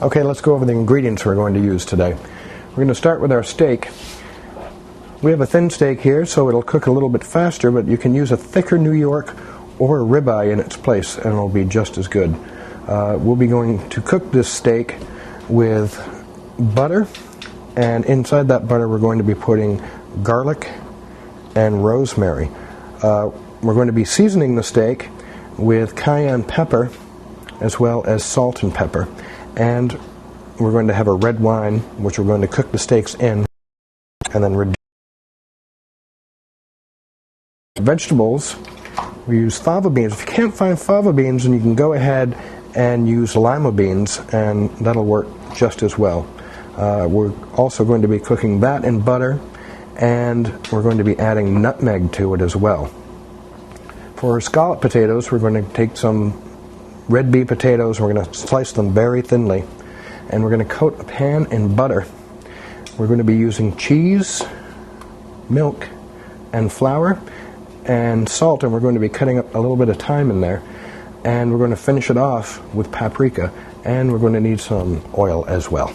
Okay, let's go over the ingredients we're going to use today. We're going to start with our steak. We have a thin steak here, so it'll cook a little bit faster, but you can use a thicker New York or a ribeye in its place, and it'll be just as good. We'll be going to cook this steak with butter, and inside that butter we're going to be putting garlic and rosemary. We're going to be seasoning the steak with cayenne pepper as well as salt and pepper. And we're going to have a red wine, which we're going to cook the steaks in, and then reduce. Vegetables, we use fava beans. If you can't find fava beans, then you can go ahead and use lima beans, and that'll work just as well. We're also going to be cooking that in butter, and we're going to be adding nutmeg to it as well. For our scallop potatoes, we're going to take some red beet potatoes, and we're going to slice them very thinly, and we're going to coat a pan in butter. We're going to be using cheese, milk, and flour, and salt, and we're going to be cutting up a little bit of thyme in there, and we're going to finish it off with paprika, and we're going to need some oil as well.